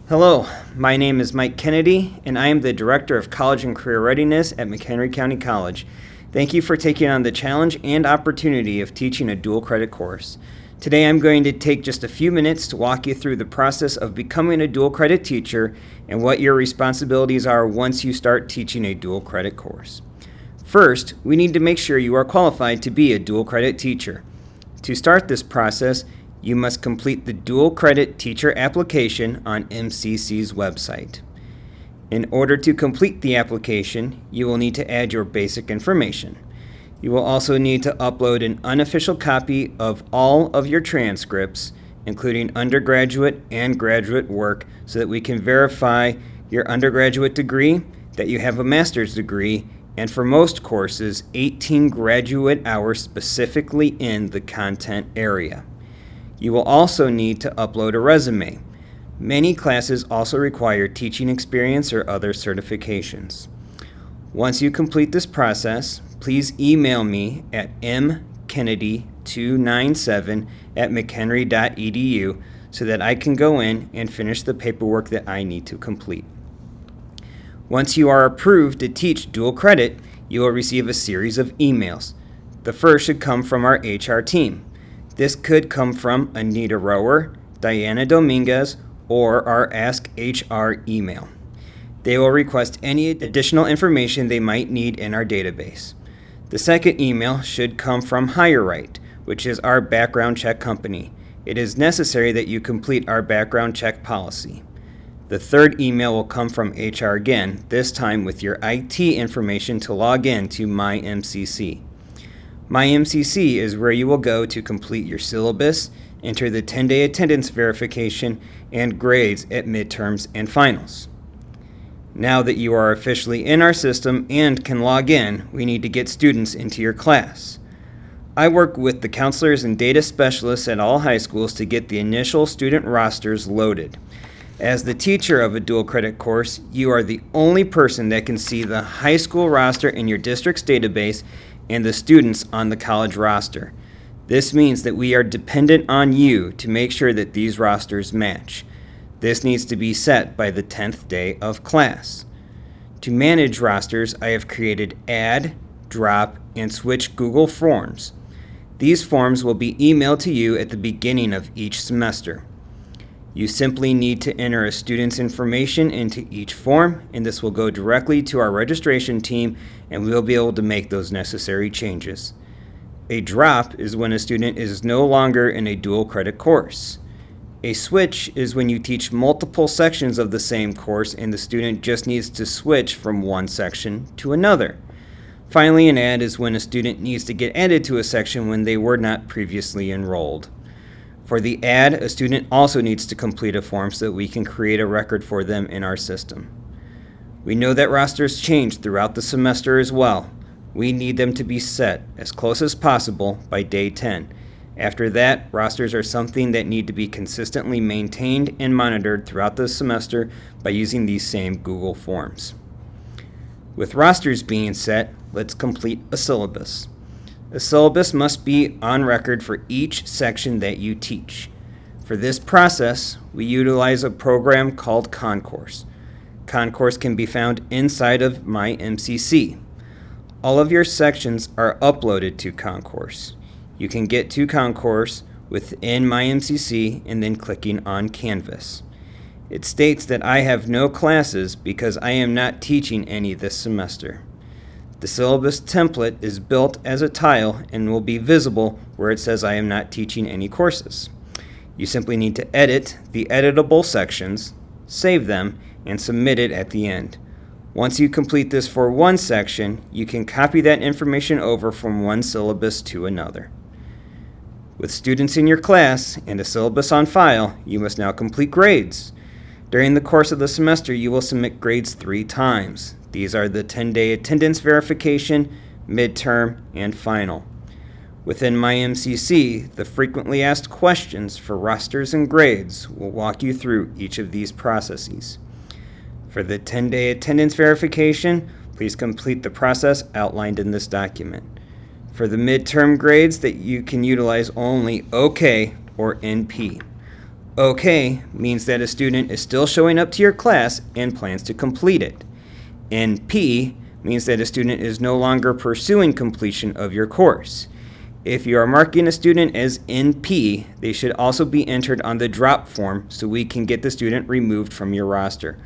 Hello, my name is Mike Kennedy, and I am the Director of College and Career Readiness at McHenry County College. Thank you for taking on the challenge and opportunity of teaching a dual credit course. Today I'm going to take just a few minutes to walk you through the process of becoming a dual credit teacher and what your responsibilities are once you start teaching a dual credit course. First, we need to make sure you are qualified to be a dual credit teacher. To start this process, you must complete the dual credit teacher application on MCC's website. In order to complete the application, you will need to add your basic information. You will also need to upload an unofficial copy of all of your transcripts, including undergraduate and graduate work, so that we can verify your undergraduate degree, that you have a master's degree, and for most courses, 18 graduate hours specifically in the content area. You will also need to upload a resume. Many classes also require teaching experience or other certifications. Once you complete this process, please email me at mkennedy297@mchenry.edu so that I can go in and finish the paperwork that I need to complete. Once you are approved to teach dual credit, you will receive a series of emails. The first should come from our HR team. This could come from Anita Rower, Diana Dominguez, or our Ask HR email. They will request any additional information they might need in our database. The second email should come from HireRight, which is our background check company. It is necessary that you complete our background check policy. The third email will come from HR again, this time with your IT information to log in to MyMCC. MyMCC is where you will go to complete your syllabus, enter the 10-day attendance verification, and grades at midterms and finals. Now that you are officially in our system and can log in, we need to get students into your class. I work with the counselors and data specialists at all high schools to get the initial student rosters loaded. As the teacher of a dual credit course, you are the only person that can see the high school roster in your district's database and the students on the college roster. This means that we are dependent on you to make sure that these rosters match. This needs to be set by the 10th day of class. To manage rosters, I have created add, drop, and switch Google Forms. These forms will be emailed to you at the beginning of each semester. You simply need to enter a student's information into each form, and this will go directly to our registration team, and we'll be able to make those necessary changes. A drop is when a student is no longer in a dual credit course. A switch is when you teach multiple sections of the same course and the student just needs to switch from one section to another. Finally, an add is when a student needs to get added to a section when they were not previously enrolled. For the add, a student also needs to complete a form so that we can create a record for them in our system. We know that rosters change throughout the semester as well. We need them to be set as close as possible by day 10. After that, rosters are something that need to be consistently maintained and monitored throughout the semester by using these same Google Forms. With rosters being set, let's complete a syllabus. A syllabus must be on record for each section that you teach. For this process, we utilize a program called Concourse. Concourse can be found inside of MyMCC. All of your sections are uploaded to Concourse. You can get to Concourse within MyMCC and then clicking on Canvas. It states that I have no classes because I am not teaching any this semester. The syllabus template is built as a tile and will be visible where it says I am not teaching any courses. You simply need to edit the editable sections, save them, and submit it at the end. Once you complete this for one section, you can copy that information over from one syllabus to another. With students in your class and a syllabus on file, you must now complete grades. During the course of the semester, you will submit grades 3 times. These are the 10-day attendance verification, midterm, and final. Within MyMCC, the frequently asked questions for rosters and grades will walk you through each of these processes. For the 10-day attendance verification, please complete the process outlined in this document. For the midterm grades that you can utilize only OK or NP. OK means that a student is still showing up to your class and plans to complete it. NP means that a student is no longer pursuing completion of your course. If you are marking a student as NP, they should also be entered on the drop form so we can get the student removed from your roster.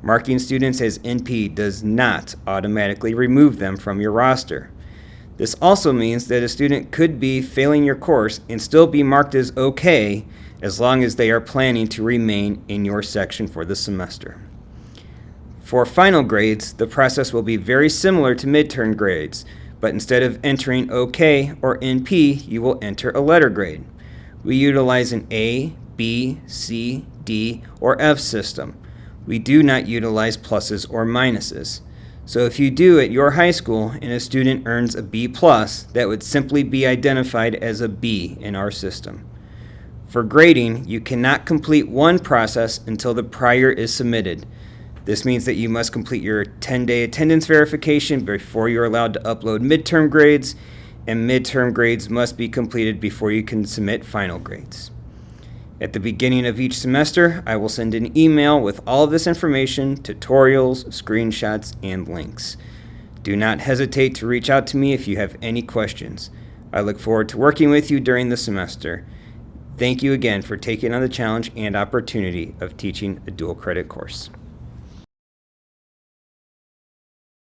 Marking students as NP does not automatically remove them from your roster. This also means that a student could be failing your course and still be marked as OK as long as they are planning to remain in your section for the semester. For final grades, the process will be very similar to midterm grades, but instead of entering OK or NP, you will enter a letter grade. We utilize an A, B, C, D, or F system. We do not utilize pluses or minuses. So if you do at your high school and a student earns a B+, that would simply be identified as a B in our system. For grading, you cannot complete one process until the prior is submitted. This means that you must complete your 10-day attendance verification before you're allowed to upload midterm grades, and midterm grades must be completed before you can submit final grades. At the beginning of each semester, I will send an email with all of this information, tutorials, screenshots, and links. Do not hesitate to reach out to me if you have any questions. I look forward to working with you during the semester. Thank you again for taking on the challenge and opportunity of teaching a dual credit course.